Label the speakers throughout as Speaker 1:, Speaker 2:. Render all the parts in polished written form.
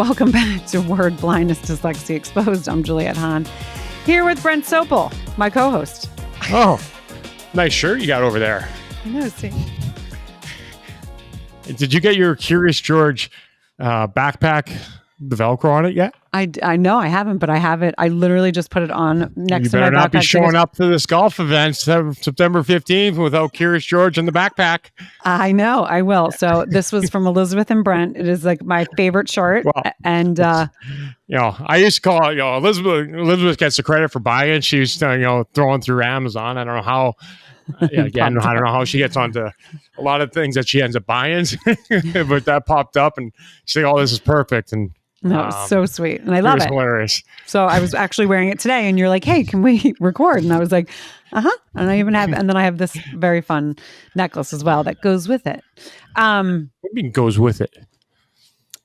Speaker 1: Welcome back to Word Blindness Dyslexia Exposed. I'm Juliet Hahn, here with Brent Sopel, my co-host.
Speaker 2: Oh, nice shirt you got over there.
Speaker 1: I know, see.
Speaker 2: Did you get your Curious George backpack, the Velcro on it yet?
Speaker 1: I know I haven't, but I have it. I literally just put it on next to my backpack.
Speaker 2: You better not be showing up to this golf event September 15th without Curious George in the backpack.
Speaker 1: I know, I will. So this was from Elizabeth and Brent. It is like my favorite shirt.
Speaker 2: Well,
Speaker 1: and
Speaker 2: I used to call it, Elizabeth gets the credit for buying it. She's throwing through Amazon. I don't know how. Again, I don't know how she gets onto a lot of things that she ends up buying, but that popped up and she's like, "Oh, this is perfect." And
Speaker 1: no, it's so sweet, and I love it.
Speaker 2: Hilarious. So
Speaker 1: I was actually wearing it today, and you're like, "Hey, can we record?" And I was like, And I even have, and then I have this very fun necklace as well that goes with it.
Speaker 2: What do you mean goes with it?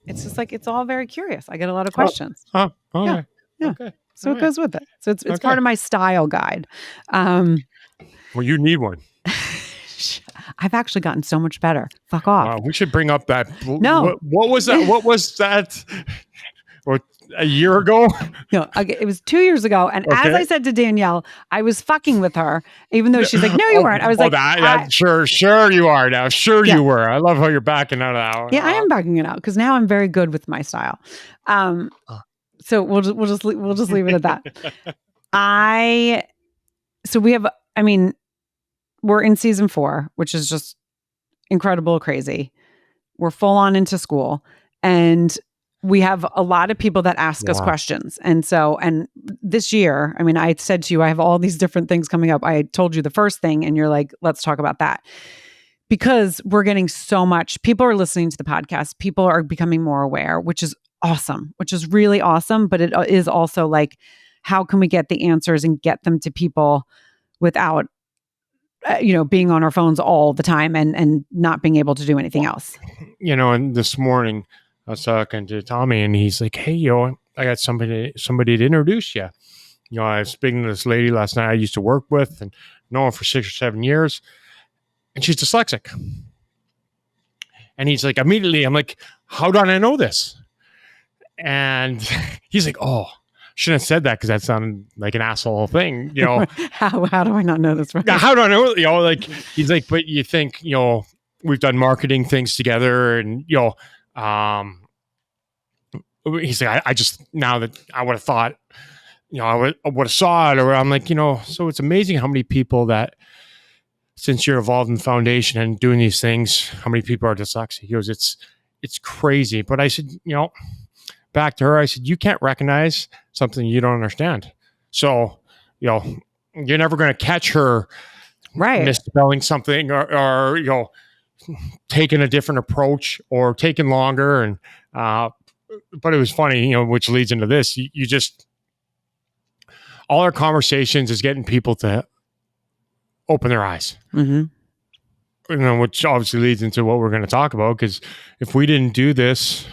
Speaker 1: It's just like it's all very curious. I get a lot of questions.
Speaker 2: Yeah.
Speaker 1: Okay. So it goes with it. So it's part of my style guide.
Speaker 2: Well, you need one.
Speaker 1: I've actually gotten so much better. Fuck off.
Speaker 2: Wow, we should bring up that.
Speaker 1: No.
Speaker 2: What was that? What was that? Or a year ago?
Speaker 1: No, it was 2 years ago. And as I said to Danielle, I was fucking with her, even though she's like, "No, you weren't." I was
Speaker 2: sure you are now. Sure you were. I love how you're backing out of that one.
Speaker 1: Yeah, I am backing it out because now I'm very good with my style. So we'll just leave it at that. We're in season 4, which is just incredible, crazy. We're full on into school, and we have a lot of people that ask us questions. And this year, I said to you, I have all these different things coming up. I told you the first thing, and you're like, let's talk about that. Because we're getting so much, people are listening to the podcast. People are becoming more aware, which is awesome, which is really awesome. But it is also like, how can we get the answers and get them to people without being on our phones all the time and not being able to do anything else.
Speaker 2: And this morning I was talking to Tommy, and he's like, "Hey, I got somebody to introduce you. I was speaking to this lady last night I used to work with and know her for 6 or 7 years, and she's dyslexic." And he's like, immediately, I'm like, "How do I know this?" And he's like, "Oh, shouldn't have said that because that sounded like an asshole thing,
Speaker 1: How do I not know this? Right?
Speaker 2: How do I know? He's like, "But you think, we've done marketing things together, and he's like, I just now that I would have thought, I would have saw it." Or I'm like, so it's amazing how many people that since you're involved in the foundation and doing these things, how many people are dyslexic. He goes, it's crazy. But I said, back to her, I said, you can't recognize something you don't understand. So, you're never going to catch her misspelling something or taking a different approach or taking longer. And, but it was funny, which leads into this. You just, all our conversations is getting people to open their eyes. Mm-hmm. Which obviously leads into what we're going to talk about. Because if we didn't do this,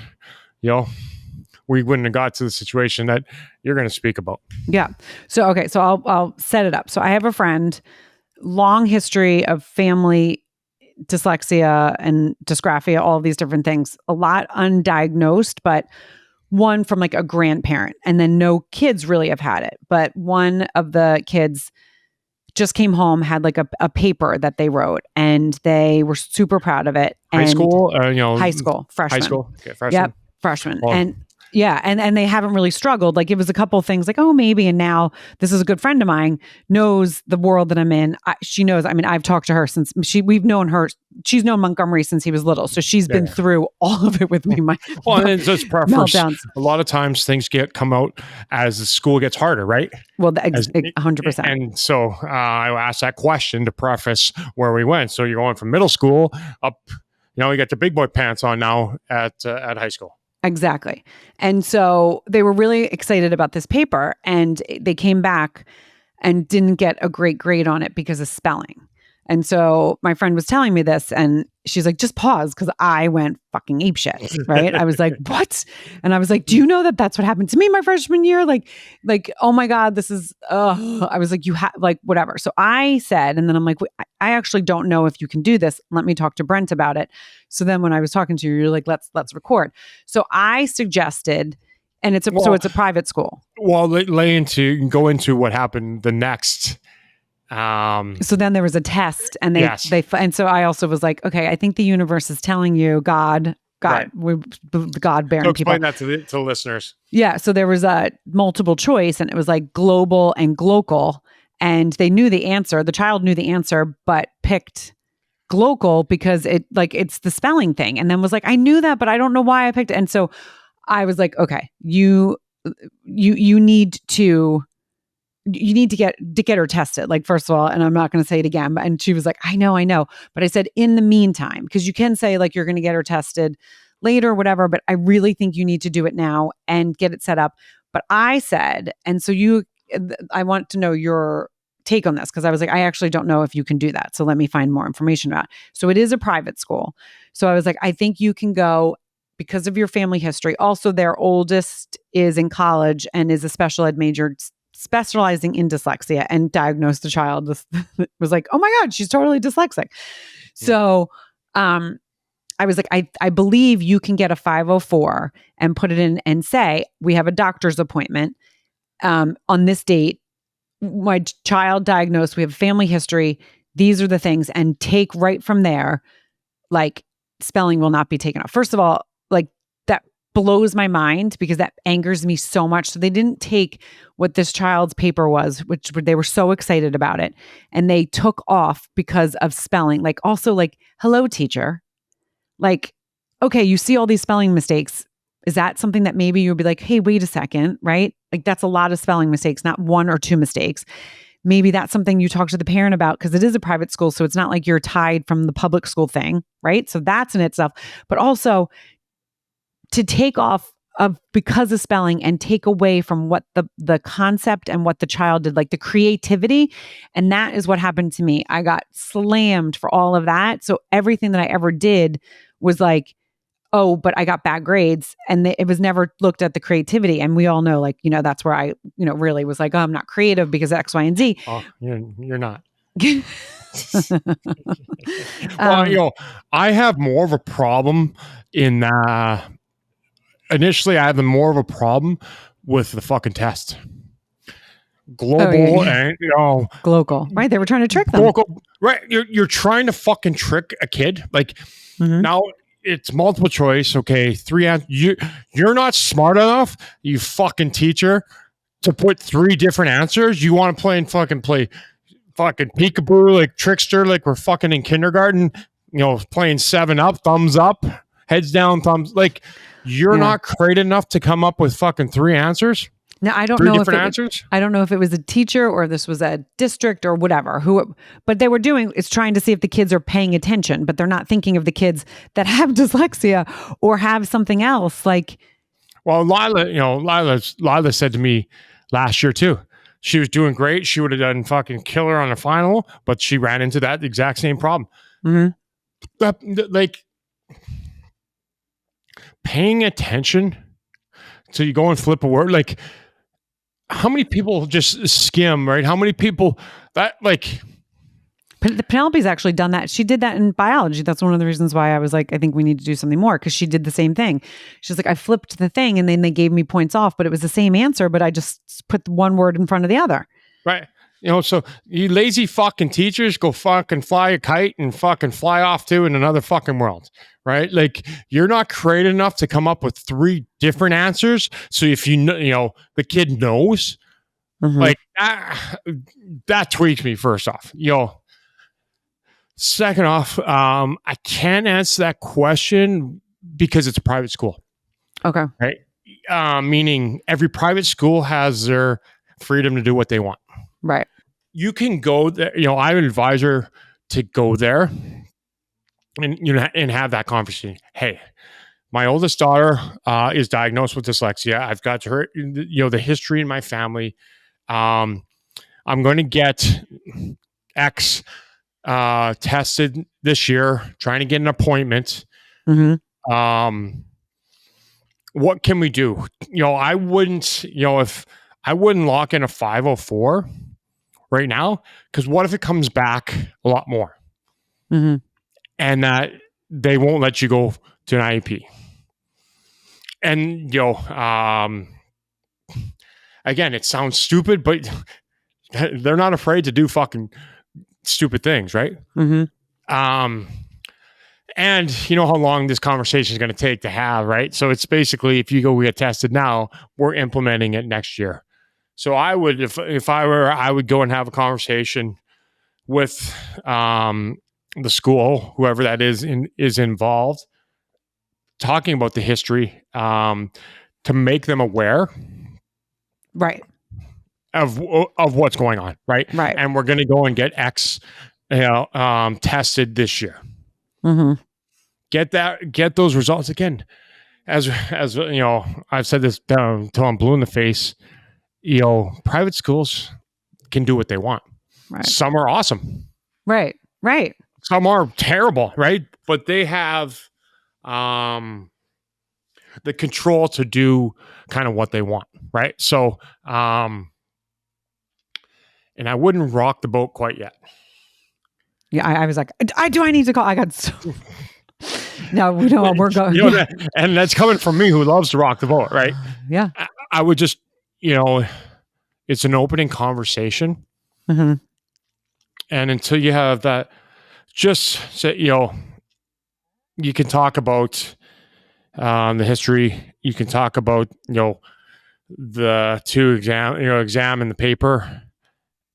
Speaker 2: we wouldn't have got to the situation that you're going to speak about.
Speaker 1: Yeah. So, okay. So I'll set it up. So I have a friend, long history of family dyslexia and dysgraphia, all of these different things, a lot undiagnosed, but one from like a grandparent, and then no kids really have had it. But one of the kids just came home, had like a paper that they wrote, and they were super proud of it.
Speaker 2: High school,
Speaker 1: freshman.
Speaker 2: High school, okay, freshman.
Speaker 1: Yep, freshman. Oh. And they haven't really struggled. Like it was a couple of things like, oh, maybe. And now this is a good friend of mine, knows the world that I'm in. She knows, I've talked to her since we've known her. She's known Montgomery since he was little. So she's been through all of it with me.
Speaker 2: And it's just preference. Meltdowns. A lot of times things come out as the school gets harder, right?
Speaker 1: Well, 100%.
Speaker 2: And so I asked that question to preface where we went. So you're going from middle school up, you got the big boy pants on now at high school.
Speaker 1: Exactly. And so they were really excited about this paper, and they came back and didn't get a great grade on it because of spelling. And so my friend was telling me this, and she's like, just pause, because I went fucking apeshit, right? I was like, what? And I was like, do you know that that's what happened to me my freshman year? Like, oh my God, this is, I was like, you have, like, whatever. So I said, and then I'm like, I actually don't know if you can do this. Let me talk to Brent about it. So then when I was talking to you, you're like, let's record. So I suggested, and it's a private school.
Speaker 2: Well, go into what happened the next.
Speaker 1: So then there was a test, and and so I also was like, okay, I think the universe is telling you, God,
Speaker 2: Right.
Speaker 1: God bearing
Speaker 2: so
Speaker 1: people.
Speaker 2: Explain that to the listeners.
Speaker 1: Yeah. So there was a multiple choice, and it was like global and glocal, and they knew the answer. The child knew the answer, but picked glocal because it's the spelling thing, and then was like, I knew that, but I don't know why I picked it. And so I was like, okay, you need to get her tested, like, first of all, and I'm not going to say it again, and she was like, I know, but I said, in the meantime, because you can say like you're going to get her tested later, whatever, but I really think you need to do it now and get it set up. But I said, and so I want to know your take on this, because I was like, I actually don't know if you can do that, so let me find more information about it. So it is a private school, so I was like, I think you can go because of your family history. Also, their oldest is in college and is a special ed major specializing in dyslexia, and diagnosed the child with was like, oh my God, she's totally dyslexic. So I was like, I believe you can get a 504 and put it in and say, we have a doctor's appointment on this date. My child diagnosed, we have family history. These are the things, and take right from there. Like, spelling will not be taken off. First of all, like, that blows my mind, because that angers me so much. So they didn't take what this child's paper was, which they were so excited about it, and they took off because of spelling. Like, also, like, hello, teacher. Like, okay, you see all these spelling mistakes. Is that something that maybe you'll be like, hey, wait a second, right? Like, that's a lot of spelling mistakes, not one or two mistakes. Maybe that's something you talk to the parent about, because it is a private school. So it's not like you're tied from the public school thing, right? So that's in itself. But also, to take off of because of spelling and take away from what the concept and what the child did, like the creativity. And that is what happened to me. I got slammed for all of that. So everything that I ever did was like, oh, but I got bad grades, and it was never looked at the creativity. And we all know, like, that's where I, really was like, oh, I'm not creative because X, Y, and Z.
Speaker 2: Oh, you're not.
Speaker 1: Well,
Speaker 2: Well, I have more of a problem in initially I had more of a problem with the fucking test. Global and
Speaker 1: global, right? They were trying to trick them.
Speaker 2: Global, right? You're trying to fucking trick a kid. Like, now it's multiple choice. Okay, 3 answers. You're not smart enough, you fucking teacher, to put 3 different answers. You want to play fucking peekaboo, like trickster, like we're fucking in kindergarten. Playing 7-Up, thumbs up, heads down, thumbs. Like, you're not creative enough to come up with fucking 3 answers.
Speaker 1: Now, I don't
Speaker 2: 3
Speaker 1: know
Speaker 2: different answers.
Speaker 1: I don't know if it was a teacher or this was a district or whatever, but they were doing is trying to see if the kids are paying attention, but they're not thinking of the kids that have dyslexia or have something else. Like,
Speaker 2: well, Lila said to me last year too, she was doing great. She would have done fucking killer on the final, but she ran into that exact same problem. Like, paying attention. So you go and flip a word. Like, how many people just skim, right? How many people that, like...
Speaker 1: Penelope's actually done that. She did that in biology. That's one of the reasons why I was like, I think we need to do something more, because she did the same thing. She's like, I flipped the thing and then they gave me points off, but it was the same answer, but I just put one word in front of the other.
Speaker 2: Right. So you lazy fucking teachers, go fucking fly a kite and fucking fly off to in another fucking world, right? Like, you're not creative enough to come up with 3 different answers. So if the kid knows, like, that tweaks me, first off. Second off, I can't answer that question because it's a private school.
Speaker 1: Okay.
Speaker 2: Right. Meaning every private school has their freedom to do what they want.
Speaker 1: Right.
Speaker 2: You can go there. I would advise her to go there and have that conversation. Hey, my oldest daughter is diagnosed with dyslexia. I've got her, the history in my family. I'm going to get X. tested this year, trying to get an appointment. What can we do? I wouldn't, if I wouldn't lock in a 504 right now, because what if it comes back a lot more and that they won't let you go to an IEP? And, again, it sounds stupid, but they're not afraid to do fucking stupid things, right? And you know how long this conversation is going to take to have, right? So it's basically, if you go get tested now, we're implementing it next year. So I would, if I were, I would go and have a conversation with the school, whoever that is involved, talking about the history, to make them aware,
Speaker 1: right,
Speaker 2: of what's going on, right? And we're going to go and get X, tested this year. Get those results again. As I've said this until I'm blue in the face. Private schools can do what they want. Right. Some are awesome.
Speaker 1: Right.
Speaker 2: Some are terrible, right? But they have the control to do kind of what they want, right? So, and I wouldn't rock the boat quite yet.
Speaker 1: Yeah, I was like, do I need to call? I got so. No, we're going.
Speaker 2: And that's coming from me, who loves to rock the boat, right?
Speaker 1: Yeah.
Speaker 2: I would just, it's an opening conversation. And until you have that, just say, you can talk about the history. You can talk about, the two exam and the paper.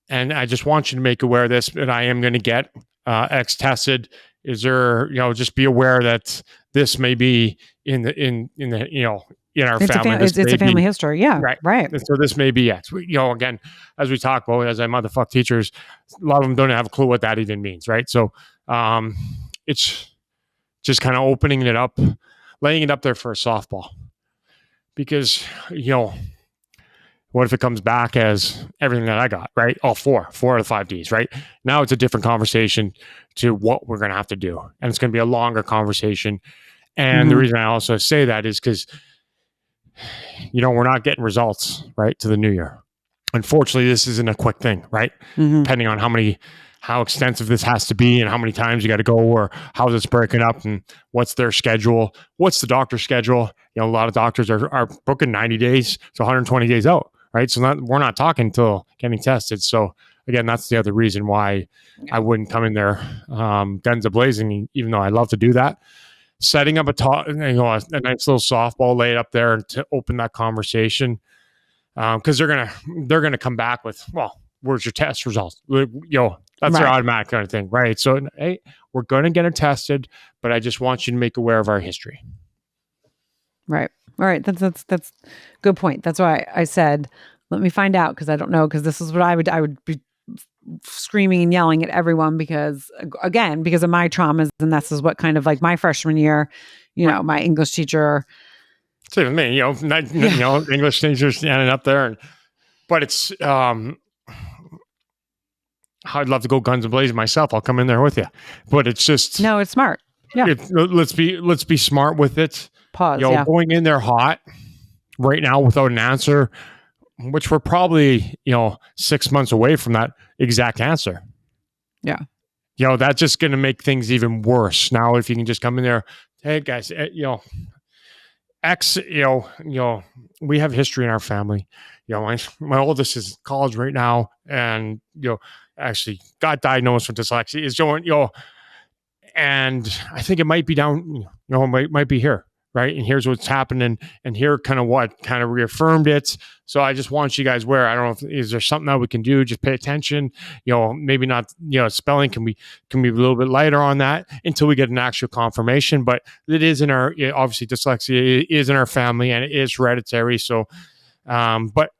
Speaker 2: And I just want you to make aware of this, that I am going to get X tested. Is there, just be aware that this may be in our family.
Speaker 1: It's a family history. Yeah. Right.
Speaker 2: And so this may be it. Again, as we talk about, as I motherfuck teachers, a lot of them don't have a clue what that even means. Right. So it's just kind of opening it up, laying it up there for a softball, because, what if it comes back as everything that I got, right? All four of the 5 Ds, right? Now it's a different conversation to what we're going to have to do. And it's going to be a longer conversation. And the reason I also say that is because, we're not getting results, right, to the new year. Unfortunately, this isn't a quick thing, right? Depending on how extensive this has to be and how many times you got to go, or how it's breaking up and what's their schedule, what's the doctor's schedule. A lot of doctors are booking 90 days to 120 days out. Right. So we're not talking until getting tested. So again, that's the other reason why I wouldn't come in there guns a-blazing, even though I love to do that. Setting up a nice little softball laid up there to open that conversation. Because they're gonna come back with, well, where's your test results? That's their automatic kind of thing. Right. So hey, we're gonna get it tested, but I just want you to make aware of our history.
Speaker 1: Right. All right. That's good point. That's why I said, let me find out, because I don't know, because this is what I would be screaming and yelling at everyone, because again, because of my traumas, and this is what kind of like my freshman year, my English teacher.
Speaker 2: Same with me, English teachers standing up there, but it's I'd love to go guns a-blazing myself. I'll come in there with you, but it's just
Speaker 1: no, it's smart. Yeah.
Speaker 2: Let's be smart with it.
Speaker 1: Pause.
Speaker 2: Going in there hot right now without an answer, which we're probably, 6 months away from that exact answer.
Speaker 1: Yeah.
Speaker 2: That's just going to make things even worse. Now, if you can just come in there, hey guys, X, we have history in our family. My oldest is in college right now, and, actually got diagnosed with dyslexia, is doing, and I think it might be down, might be here. Right. And here's what's happening. And here what reaffirmed it. So I just want you guys aware. I don't know is there something that we can do? Just pay attention. Maybe not, spelling can be a little bit lighter on that until we get an actual confirmation. But it is obviously dyslexia is in our family, and it is hereditary. So, but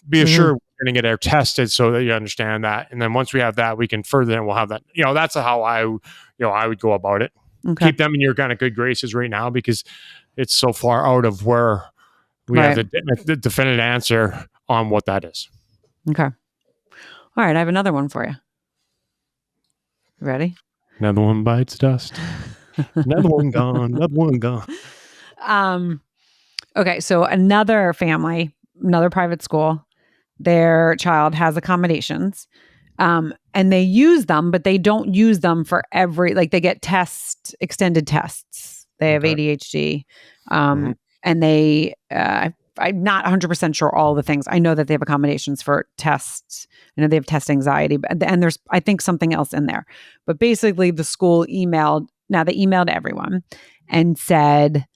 Speaker 2: be assured we're going to get our tested so that you understand that. And then once we have that, we can further, and we'll have that. That's how I would go about it. Okay. Keep them in your kind of good graces right now, because it's so far out of where we have the definite answer on what that is.
Speaker 1: Okay. All right. I have another one for you. Ready?
Speaker 2: Another one bites dust. Another one gone. Another one gone.
Speaker 1: Okay, so another family, another private school, their child has accommodations. And they use them, but they don't use them for every, like they get extended tests. They have ADHD. And they, I'm not 100% sure all the things. I know that they have accommodations for tests. I know they have test anxiety, and there's, I think, something else in there. But basically, the school emailed, now they emailed everyone and said,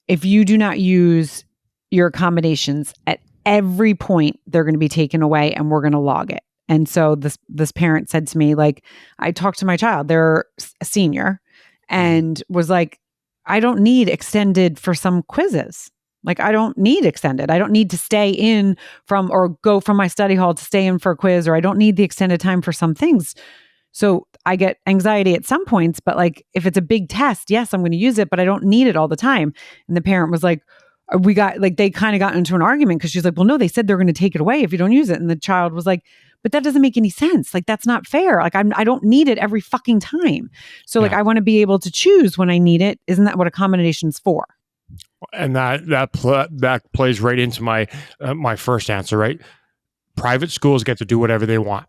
Speaker 1: if you do not use your accommodations at every point, they're going to be taken away and we're going to log it. And so this parent said to me, like, I talked to my child, they're a senior, and was like, I don't need extended for some quizzes. Like, I don't need extended. I don't need to stay in from or go from my study hall to stay in for a quiz, or I don't need the extended time for some things. So I get anxiety at some points, but like if it's a big test, yes, I'm going to use it, but I don't need it all the time. And the parent was like, they kind of got into an argument because she's like, well, no, they said they're going to take it away if you don't use it. And the child was like, but that doesn't make any sense. Like, that's not fair. Like, I don't need it every fucking time. So like, I want to be able to choose when I need it. Isn't that what accommodations for?
Speaker 2: And that plays right into my my first answer, right? Private schools get to do whatever they want,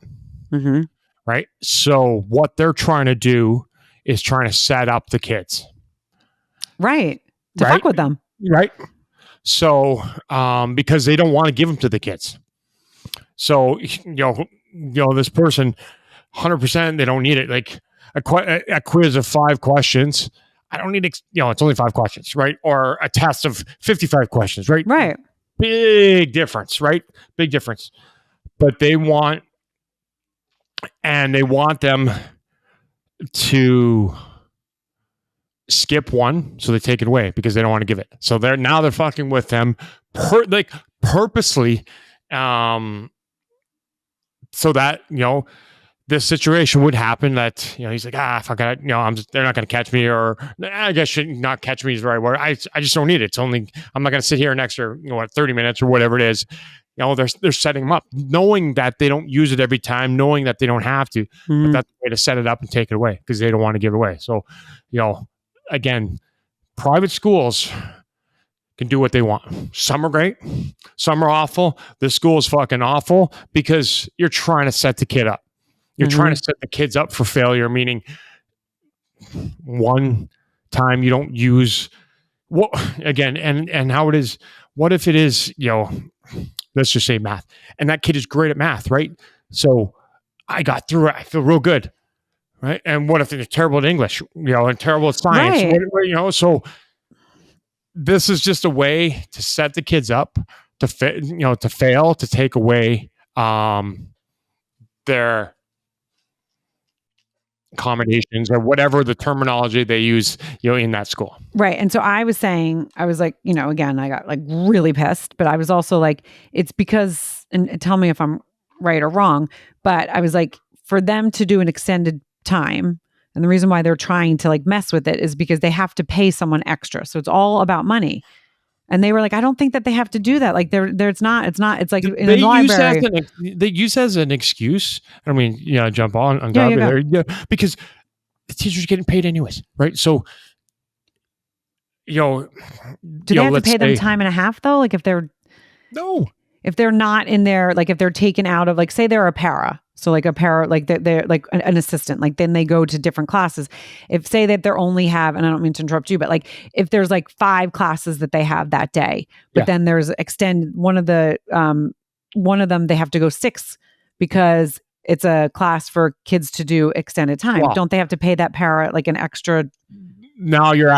Speaker 2: right? So what they're trying to do is trying to set up the kids,
Speaker 1: right? To fuck with them,
Speaker 2: right? So because they don't want to give them to the kids. So this person, 100%, they don't need it. Like a quiz of 5 questions. I don't need, it's only 5 questions, right? Or a test of 55 questions, right?
Speaker 1: Right.
Speaker 2: Big difference, right? Big difference. But they want them to skip one, so they take it away because they don't want to give it. So they're fucking with them purposely, so that this situation would happen that he's like, fuck it, they're not going to catch me, or I guess should not catch me is the right word. I just don't need it. It's only, I'm not going to sit here an extra 30 minutes or whatever it is. They're setting them up, knowing that they don't use it every time, knowing that they don't have to, but that's the way to set it up and take it away because they don't want to give it away. So, again, private schools can do what they want. Some are great, some are awful. This school is fucking awful because you're trying to set the kid up. You're trying to set the kids up for failure, meaning one time you don't use again, and how it is, what if it is, let's just say math, and that kid is great at math, right? So I got through it. I feel real good, right? And what if they're terrible at English, and terrible at science,
Speaker 1: right.
Speaker 2: So this is just a way to set the kids up to to fail, to take away their accommodations or whatever the terminology they use, in that school.
Speaker 1: Right. And so I was like, again, I got like really pissed, but I was also like, it's because, and tell me if I'm right or wrong, but I was like, for them to do an extended time, and the reason why they're trying to like mess with it is because they have to pay someone extra. So it's all about money. And they were like, I don't think that they have to do that. Like it's like in the library.
Speaker 2: They use as an excuse. I mean, jump on top of there. Yeah, because the teachers are getting paid anyways, right? So, do
Speaker 1: they have to pay them time and a half though? Like if they're not in there, like if they're taken out of, like, say they're a para. So like a para, like they're like an assistant, like then they go to different classes. If say that they're only have, and I don't mean to interrupt you, but like if there's like 5 classes that they have that day, but then there's one of them, they have to go 6 because it's a class for kids to do extended time. Wow. Don't they have to pay that para like an extra?
Speaker 2: Now you're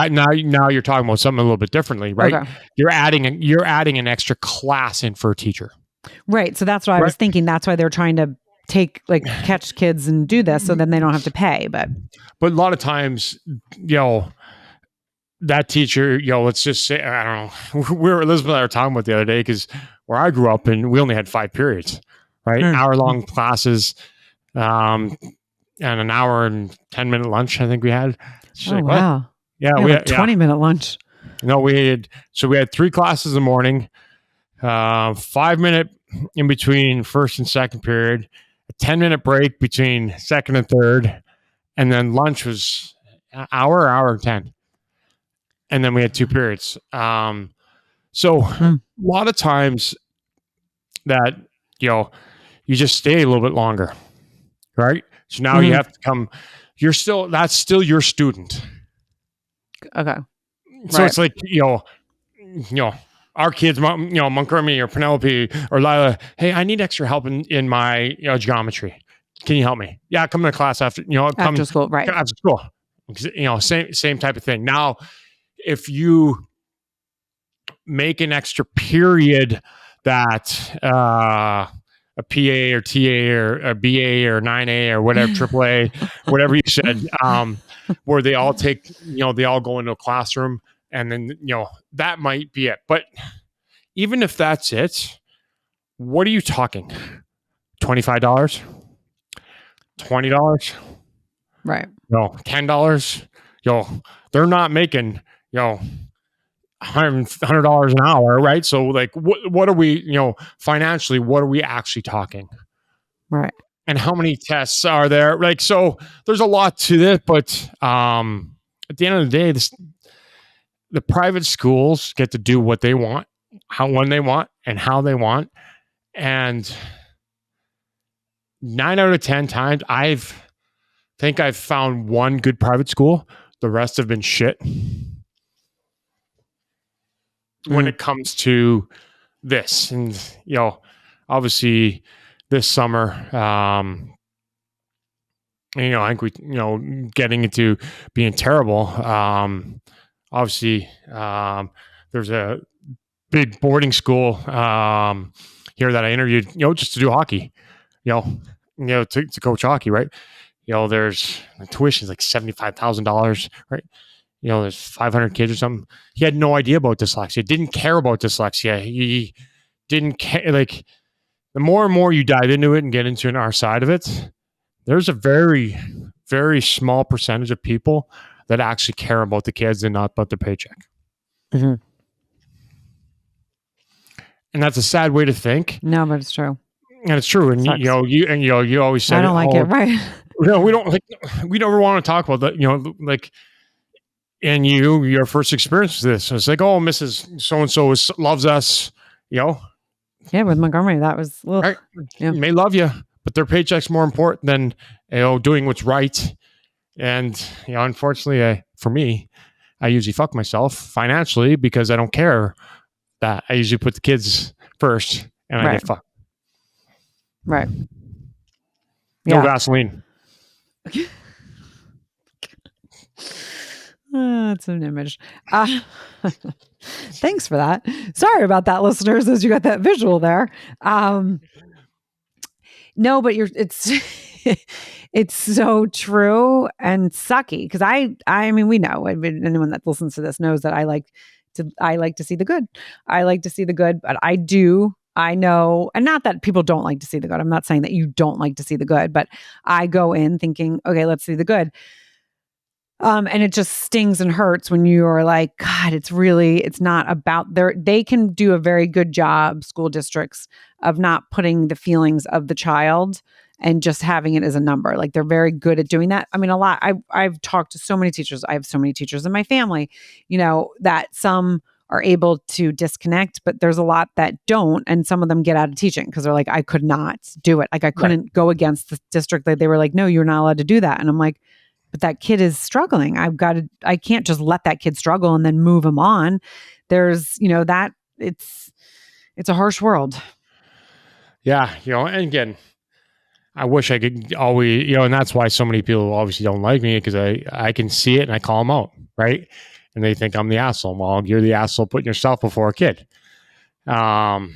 Speaker 2: talking about something a little bit differently, right? Okay. You're adding an extra class in for a teacher.
Speaker 1: Right. So that's what I was thinking. That's why they're trying to catch kids and do this, so then they don't have to pay. But
Speaker 2: a lot of times, that teacher, let's just say, I don't know, Elizabeth and I were talking about the other day, because where I grew up, and we only had 5 periods, right? Hour-long classes, and an hour and 10-minute lunch, I think we had.
Speaker 1: Wow.
Speaker 2: Yeah, we had
Speaker 1: 20-minute lunch.
Speaker 2: No, we had 3 classes in the morning, 5-minute in between first and second period, a 10-minute break between second and third, and then lunch was an hour and 10. And then we had 2 periods. So a lot of times that, you just stay a little bit longer, right? So now you have to come, that's still your student.
Speaker 1: Okay.
Speaker 2: So it's like, our kids, Montgomery or Penelope or Lila, hey, I need extra help in my geometry. Can you help me? Yeah, come to class after,
Speaker 1: after school, right?
Speaker 2: After school. Same type of thing. Now, if you make an extra period that a PA or TA or a BA or 9A or whatever, AAA, whatever you said, where they all take, they all go into a classroom, and then, that might be it. But even if that's it, what are you talking? $25? $20?
Speaker 1: Right.
Speaker 2: $10? They're not making, $100 an hour, right? So like, what are we, financially, what are we actually talking?
Speaker 1: Right.
Speaker 2: And how many tests are there? Like, so there's a lot to this, but at the end of the day, the private schools get to do what they want, when they want, and how they want. And 9 out of 10 times, I've found one good private school. The rest have been shit. When it comes to this, and obviously this summer, I think we, getting into being terrible. Obviously, there's a big boarding school here that I interviewed, just to do hockey, to coach hockey, right? There's the tuition is like $75,000, right? There's 500 kids or something. He had no idea about dyslexia. Didn't care about dyslexia. He didn't care. Like, the more and more you dive into it and get into our side of it, there's a very, very small percentage of people that actually care about the kids and not about the paycheck.
Speaker 1: Mm-hmm.
Speaker 2: And that's a sad way to think.
Speaker 1: No, but it's true.
Speaker 2: And it's true. And you always said,
Speaker 1: I don't like it, right?
Speaker 2: No, we don't we never want to talk about that, like, and your first experience with this. So it's like, oh, Mrs. So-and-so loves us,
Speaker 1: Yeah, with Montgomery, that was,
Speaker 2: right? Yeah. May love you, but their paycheck's more important than, doing what's right. And, unfortunately, for me, I usually fuck myself financially because I don't care that. I usually put the kids first, and I get fucked.
Speaker 1: Right.
Speaker 2: No Vaseline.
Speaker 1: That's an image. Thanks for that. Sorry about that, listeners, as you got that visual there. No, but it's it's so true and sucky, because I mean, we know, anyone that listens to this knows that I like to see the good. I like to see the good, but I know, and not that people don't like to see the good. I'm not saying that you don't like to see the good, but I go in thinking, okay, let's see the good. And it just stings and hurts when you're like, God, it's not about they can do a very good job, school districts, of not putting the feelings of the child and just having it as a number. Like, they're very good at doing that. I mean, a lot, I've talked to so many teachers. I have so many teachers in my family, that some are able to disconnect, but there's a lot that don't. And some of them get out of teaching because they're like, I could not do it. Like, I couldn't go against the district. They were like, no, you're not allowed to do that. And I'm like, but that kid is struggling. I can't just let that kid struggle and then move him on. There's, that it's a harsh world.
Speaker 2: Yeah. And again, I wish I could always, and that's why so many people obviously don't like me, because I can see it and I call them out. Right. And they think I'm the asshole. Well, you're the asshole putting yourself before a kid. But,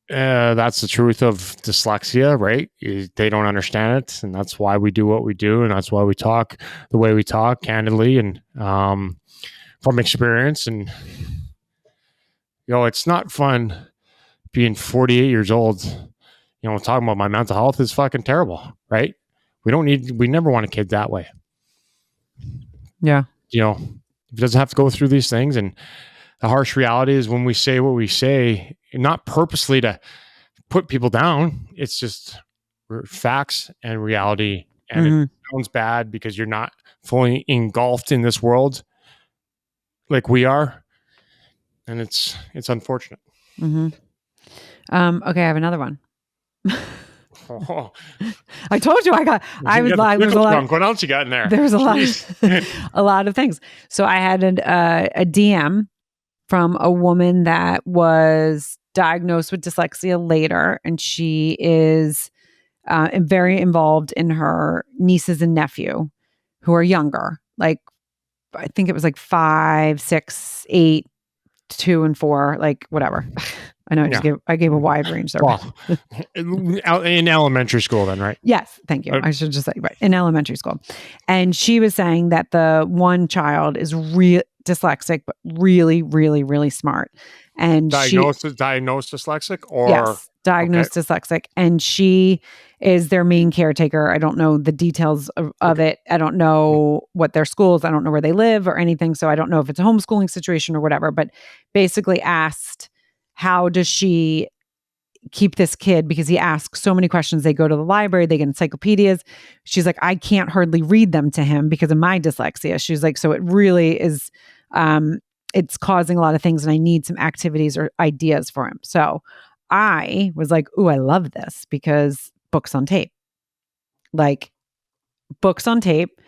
Speaker 2: that's the truth of dyslexia, right? They don't understand it, and that's why we do what we do, and that's why we talk the way we talk, candidly, and from experience. And it's not fun being 48 years old. Talking about my mental health is fucking terrible, right? We never want a kid that way.
Speaker 1: Yeah.
Speaker 2: It doesn't have to go through these things. And the harsh reality is, when we say what we say, not purposely to put people down. It's just facts and reality. And
Speaker 1: Mhm.
Speaker 2: it sounds bad because you're not fully engulfed in this world like we are. And it's unfortunate.
Speaker 1: Mhm. Okay, I have another one.
Speaker 2: Oh,
Speaker 1: I told you I
Speaker 2: you
Speaker 1: was
Speaker 2: got the
Speaker 1: lying. There's a
Speaker 2: pickle
Speaker 1: lot.
Speaker 2: trunk. What else you got in there?
Speaker 1: There's a lot,
Speaker 2: Jeez.
Speaker 1: a lot of things. So I had a DM from a woman that was diagnosed with dyslexia later, and she is very involved in her nieces and nephew who are younger. Like I think it was like 5, 6, 8, 2, and 4, like whatever. I know I gave a wide range there.
Speaker 2: Well, in elementary school then, right?
Speaker 1: Yes, thank you. I should just say right in elementary school. And she was saying that the one child is dyslexic, but really, really, really smart. And
Speaker 2: diagnosed dyslexic or
Speaker 1: yes, diagnosed dyslexic, and she is their main caretaker. I don't know the details of it. I don't know what their schools. I don't know where they live or anything. So I don't know if it's a homeschooling situation or whatever. But basically asked, how does she keep this kid, because he asks so many questions. They go to the library, they get encyclopedias. She's like, I can't hardly read them to him because of my dyslexia. She's like, so it really is, it's causing a lot of things and I need some activities or ideas for him. So I was like, ooh, I love this because books on tape, like books on tape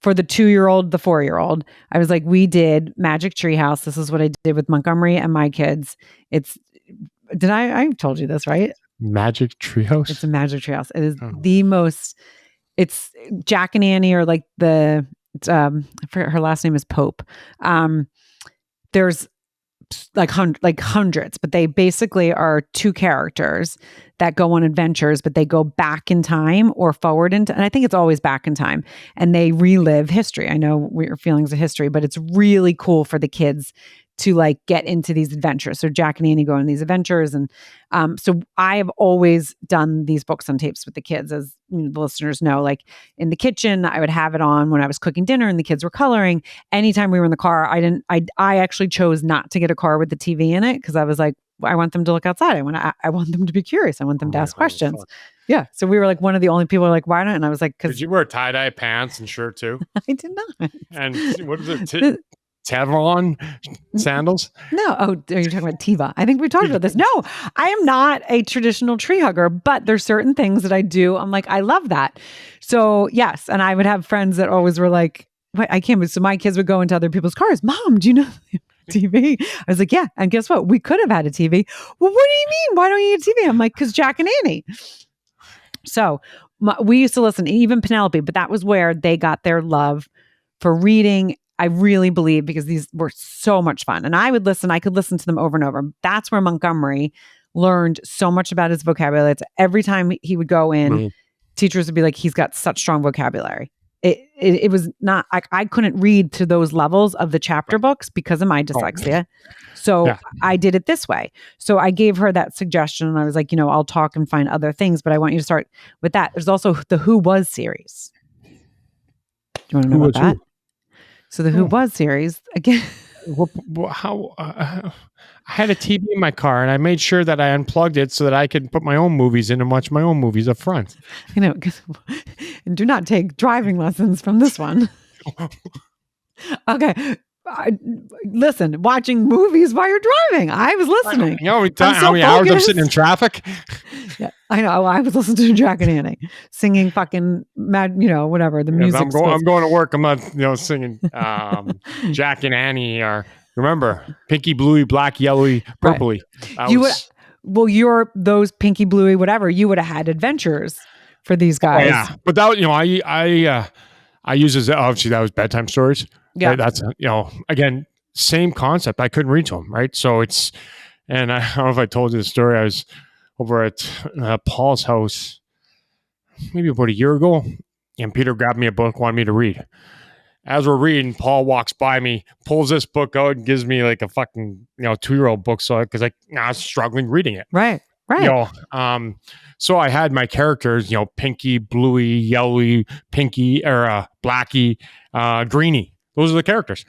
Speaker 1: for the 2-year-old, the 4-year-old. I was like, we did Magic Treehouse. This is what I did with Montgomery and my kids. I told you this, right?
Speaker 2: Magic Treehouse?
Speaker 1: It's a Magic Treehouse. It is the most, it's Jack and Annie or like I forget, her last name is Pope. There's like hundreds, but they basically are 2 characters that go on adventures, but they go back in time or forward and I think it's always back in time, and they relive history. I know we're feelings of history, but it's really cool for the kids to like get into these adventures. So Jack and Annie go on these adventures. And so I have always done these books on tapes with the kids, as the listeners know, like in the kitchen, I would have it on when I was cooking dinner and the kids were coloring. Anytime we were in the car, I actually chose not to get a car with the TV in it because I was like, I want them to look outside. I want them to be curious. I want them to ask questions.
Speaker 2: Fuck.
Speaker 1: Yeah. So we were like one of the only people like, why not? And I was like,
Speaker 2: did you wear tie-dye pants and shirt too?
Speaker 1: I did not.
Speaker 2: And what is it? Tavlon sandals?
Speaker 1: No. Oh, are you talking about Tiva? I think we talked about this. No, I am not a traditional tree hugger, but there's certain things that I do. I'm like, I love that. So yes. And I would have friends that always were like, what? I can't. So my kids would go into other people's cars. Mom, do you know TV? I was like, yeah. And guess what? We could have had a TV. Well, what do you mean? Why don't you get a TV? I'm like, because Jack and Annie. So we used to listen, even Penelope, but that was where they got their love for reading. I really believe, because these were so much fun. And I could listen to them over and over. That's where Montgomery learned so much about his vocabulary. It's every time he would go in, teachers would be like, he's got such strong vocabulary. It was not, I couldn't read to those levels of the chapter books because of my dyslexia. So I did it this way. So I gave her that suggestion and I was like, I'll talk and find other things, but I want you to start with that. There's also the Who Was series. Do you want to know about that? So the Who Was series, again.
Speaker 2: I had a TV in my car and I made sure that I unplugged it so that I could put my own movies in and watch my own movies up front.
Speaker 1: And do not take driving lessons from this one. Okay. Listen, watching movies while you're driving. I was listening.
Speaker 2: How many hours I'm sitting in traffic?
Speaker 1: Yeah, I know. I was listening to Jack and Annie singing fucking mad, whatever the music.
Speaker 2: I'm going to work. I'm not, singing Jack and Annie or remember Pinky, Bluey, Black, Yellowy, Purpley.
Speaker 1: Right. You're those Pinky, Bluey, whatever. You would have had adventures for these guys.
Speaker 2: Oh, yeah, but that I use as obviously that was bedtime stories.
Speaker 1: Yeah,
Speaker 2: right? That's again same concept. I couldn't read to them, right? So and I don't know if I told you the story. I was over at Paul's house maybe about a year ago, and Peter grabbed me a book, wanted me to read. As we're reading, Paul walks by me, pulls this book out, and gives me like a fucking 2-year-old book, so because I was struggling reading it.
Speaker 1: Right.
Speaker 2: So I had my characters, Pinky, Bluey, Yellowy, Pinky, or Blackie, Greenie. Those are the characters.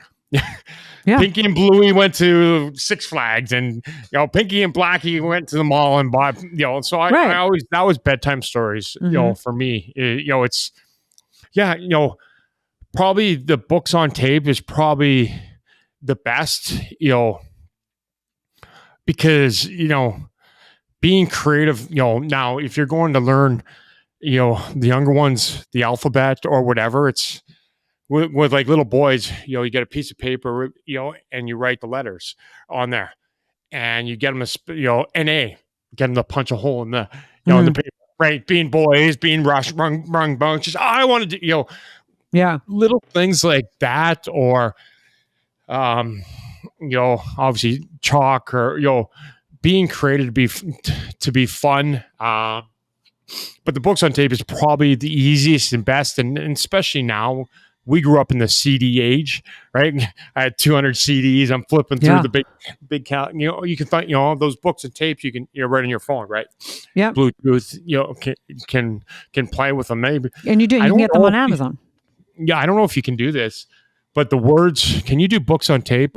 Speaker 1: Yeah.
Speaker 2: Pinky and Bluey went to Six Flags, and Pinky and Blackie went to the mall and bought. So I always, that was bedtime stories. For me, it's probably the books on tape is probably the best. Because being creative. Now if you're going to learn, the younger ones, the alphabet or whatever, it's with like little boys, you get a piece of paper, and you write the letters on there, and you get them an A, get them to punch a hole in the, in the paper, right? Being boys, being wrong bunch. Just, I want to do, little things like that, or, obviously chalk, or, being creative to be fun. But the books on tape is probably the easiest and best, and especially now. We grew up in the CD age, right? I had 200 CDs. I'm flipping through the big count. You can find, all those books and tapes. You can, right on your phone, right?
Speaker 1: Yeah.
Speaker 2: Bluetooth, can play with them maybe.
Speaker 1: And you do. You can get them on Amazon.
Speaker 2: I don't know if you can do this, but the words. Can you do books on tape?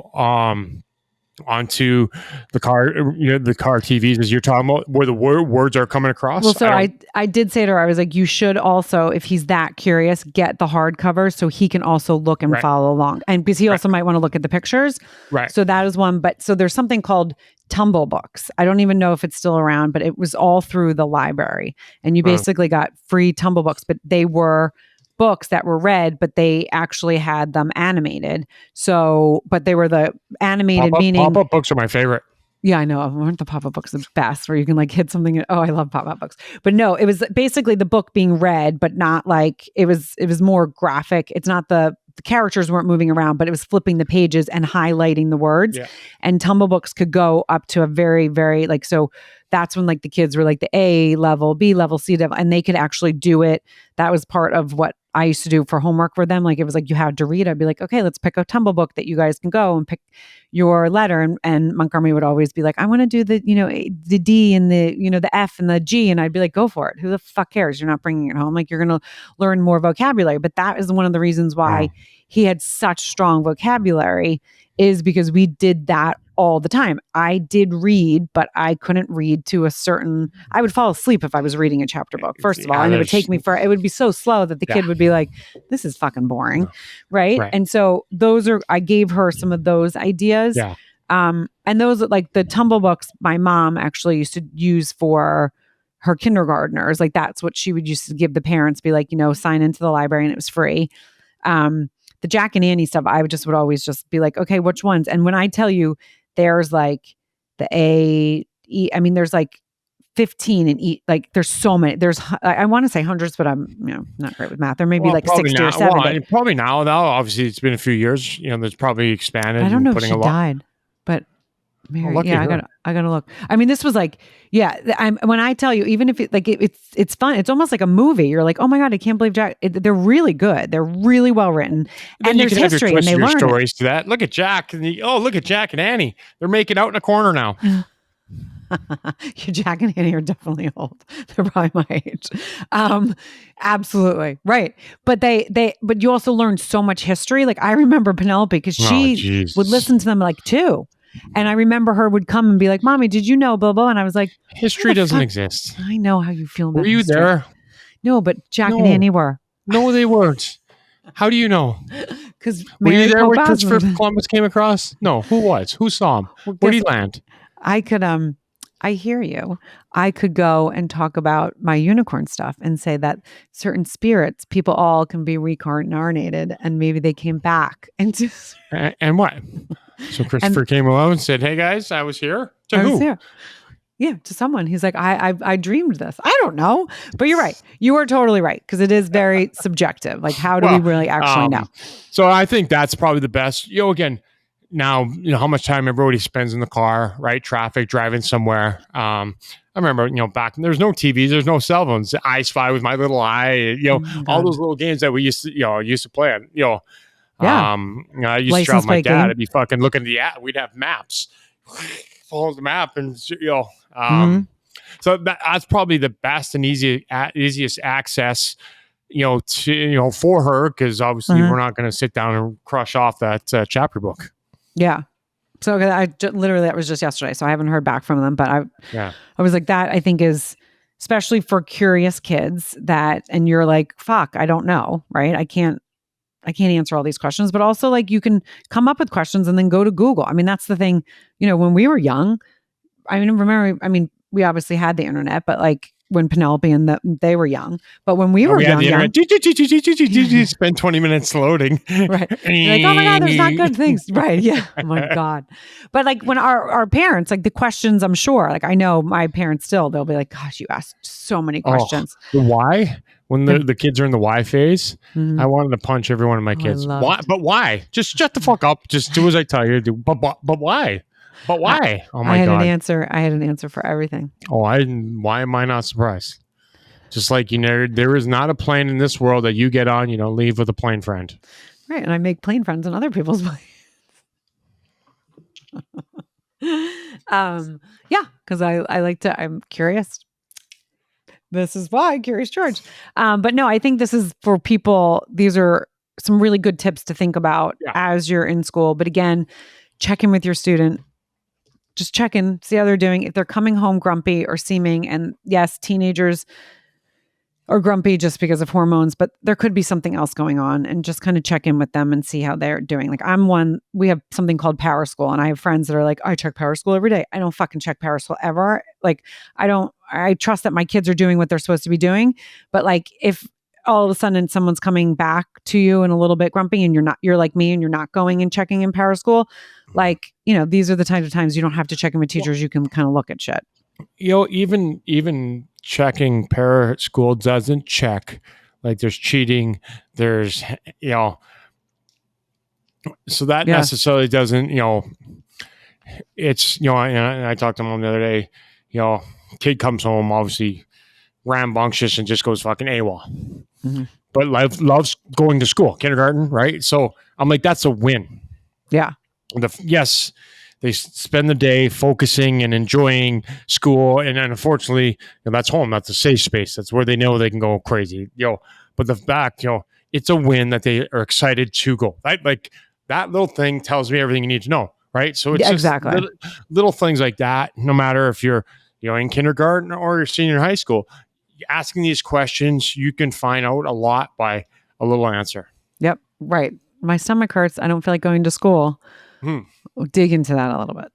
Speaker 2: Onto the car, the car TVs as you're talking about, where the words are coming across.
Speaker 1: Well, so I did say to her, I was like, you should also, if he's that curious, get the hardcover so he can also look and follow along. And because he also might want to look at the pictures.
Speaker 2: Right.
Speaker 1: So that is one. But so there's something called Tumble Books. I don't even know if it's still around, but it was all through the library. And you basically got free Tumble Books, but they were books that were read, but they actually had them animated. So, but they were the animated meaning.
Speaker 2: Pop-up books are my favorite.
Speaker 1: Yeah, I know. Aren't the pop-up books the best where you can like hit something? Oh, I love pop-up books. But no, it was basically the book being read, but not like it was more graphic. It's not the characters weren't moving around, but it was flipping the pages and highlighting the words.
Speaker 2: Yeah.
Speaker 1: And Tumble Books could go up to a very, very so that's when like the kids were like the A level, B level, C level, and they could actually do it. That was part of what I used to do for homework for them. Like it was like you had to read. I'd be like, okay, let's pick a Tumble book that you guys can go and pick your letter. And Montgomery would always be like, I want to do the, the D and the, the F and the G. And I'd be like, go for it. Who the fuck cares? You're not bringing it home. Like you're going to learn more vocabulary. But that is one of the reasons why he had such strong vocabulary is because we did that all the time. I did read, but I couldn't read to a certain, I would fall asleep if I was reading a chapter book, first of all. And it would take me it would be so slow that the kid would be like, this is fucking boring. Right. And so I gave her some of those ideas.
Speaker 2: Yeah.
Speaker 1: And those like the Tumble Books, my mom actually used to use for her kindergartners. Like that's what she would used to give the parents, be like, sign into the library and it was free. The Jack and Annie stuff, I would always just be like, okay, which ones? And when I tell you there's like the A, E, I mean, there's like 15 and E, like there's so many, I want to say hundreds, but I'm, not great with math. There may be like 60 or 70.
Speaker 2: Well, probably now though, obviously it's been a few years, there's probably expanded.
Speaker 1: I don't know if she died, but Mary, I gotta look. I mean, this was like, when I tell you, even if it's fun, it's almost like a movie. You're like, oh my God, I can't believe Jack. They're really good. They're really well written, and there's history, and they learn
Speaker 2: stories to that. Look at Jack, look at Jack and Annie. They're making out in a corner now.
Speaker 1: Jack and Annie are definitely old. They're probably my age. Absolutely right. But but you also learn so much history. Like I remember Penelope because she would listen to them like too. And I remember her would come and be like, Mommy, did you know blah, blah? And I was like,
Speaker 2: history doesn't exist.
Speaker 1: I know how you feel about
Speaker 2: Were you
Speaker 1: history.
Speaker 2: there?
Speaker 1: No, but Jack and Annie were.
Speaker 2: No, they weren't. How do you know?
Speaker 1: Because
Speaker 2: were you there when Christopher Columbus came across? No, who was? Who saw him? Where did he land?
Speaker 1: I could, I hear you. I could go and talk about my unicorn stuff and say that certain spirits, people all can be reincarnated and maybe they came back.
Speaker 2: And what? So Christopher came along and said, hey guys, I was here. To who?
Speaker 1: Here. Yeah, to someone. He's like, I dreamed this. I don't know. But you're right. You are totally right. Because it is very subjective. Like, how do we really actually know?
Speaker 2: So I think that's probably the best. Again, now, how much time everybody spends in the car, right? Traffic, driving somewhere. I remember, back there's no TVs, there's no cell phones. I Spy with my little eye, all those little games that we used to play on, I used to travel with my dad. I'd be fucking looking at the app. We'd have maps, follow the map, and
Speaker 1: Mm-hmm.
Speaker 2: So that's probably the best and easiest access for her, because obviously we're not going to sit down and crush off that chapter book.
Speaker 1: Yeah. So literally, that was just yesterday. So I haven't heard back from them, but I was like, that I think is, especially for curious kids and you're like, fuck, I don't know. Right. I can't answer all these questions, but also like you can come up with questions and then go to Google. I mean, that's the thing, when we were young, we obviously had the internet, but like when Penelope and they were young, but when we were young,
Speaker 2: spend 20 minutes loading.
Speaker 1: Right. You're like, oh my God, there's not good things. Right. Yeah. Oh my God. But like when our parents, like the questions, I'm sure, like I know my parents still, they'll be like, gosh, you asked so many questions.
Speaker 2: Why? When the kids are in the why phase, I wanted to punch every one of my kids. Why? But why? Just shut the fuck up. Just do as I tell you to do. But why? But why? Oh my God.
Speaker 1: I had an answer for everything.
Speaker 2: Why am I not surprised? Just like, there is not a plane in this world that you get on, leave with a plane friend.
Speaker 1: Right. And I make plane friends on other people's planes. Yeah. Cause I'm curious. This is why Curious George. But no, I think this is for people. These are some really good tips to think about as you're in school. But again, check in with your student. Just check in, see how they're doing. If they're coming home grumpy or seeming, and yes, teenagers are grumpy just because of hormones, but there could be something else going on, and just kind of check in with them and see how they're doing. Like we have something called Power School, and I have friends that are like, I check Power School every day. I don't fucking check Power School ever. Like I trust that my kids are doing what they're supposed to be doing. But like if all of a sudden someone's coming back to you and a little bit grumpy and you're like me and you're not going and checking in Power School, like, these are the types of times you don't have to check in with teachers. You can kind of look at shit.
Speaker 2: Even checking Para School doesn't check. Like there's cheating, there's, so that necessarily doesn't, it's, and I talked to mom the other day, kid comes home, obviously rambunctious and just goes fucking AWOL. Mm-hmm. But loves going to school, kindergarten, right? So I'm like, that's a win.
Speaker 1: Yeah.
Speaker 2: Yes, they spend the day focusing and enjoying school, and then unfortunately, that's home. That's a safe space. That's where they know they can go crazy. But the fact, it's a win that they are excited to go. Right? Like that little thing tells me everything you need to know, right? So it's
Speaker 1: exactly
Speaker 2: little things like that. No matter if you're in kindergarten or you're senior high school, asking these questions, you can find out a lot by a little answer.
Speaker 1: Yep. Right. My stomach hurts. I don't feel like going to school. Dig into that a little bit.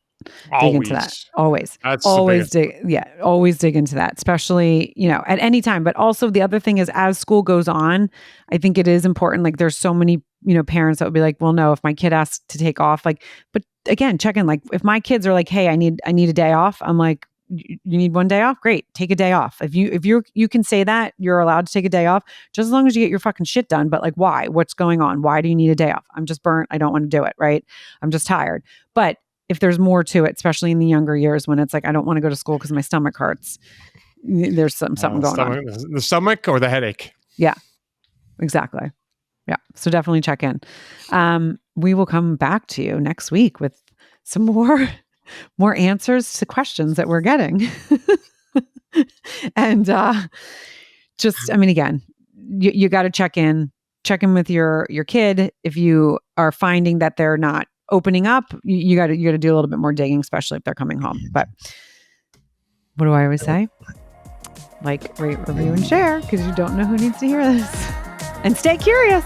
Speaker 1: Dig into that. Always. Always dig. Yeah. Always dig into that, especially, at any time. But also the other thing is, as school goes on, I think it is important. Like there's so many, parents that would be like, well, no, if my kid asks to take off, like, but again, check in. Like if my kids are like, hey, I need a day off. I'm like, you need one day off? Great. Take a day off. If you can say that, you're allowed to take a day off, just as long as you get your fucking shit done. But like, why? What's going on? Why do you need a day off? I'm just burnt. I don't want to do it. Right. I'm just tired. But if there's more to it, especially in the younger years when it's like, I don't want to go to school because my stomach hurts. There's something going on.
Speaker 2: The stomach or the headache.
Speaker 1: Yeah, exactly. Yeah. So definitely check in. We will come back to you next week with some more answers to questions that we're getting. And again, you got to check in with your kid. If you are finding that they're not opening up, you got to do a little bit more digging, especially if they're coming home. But what do I always say? Like, rate, review, and share, because you don't know who needs to hear this. And stay curious.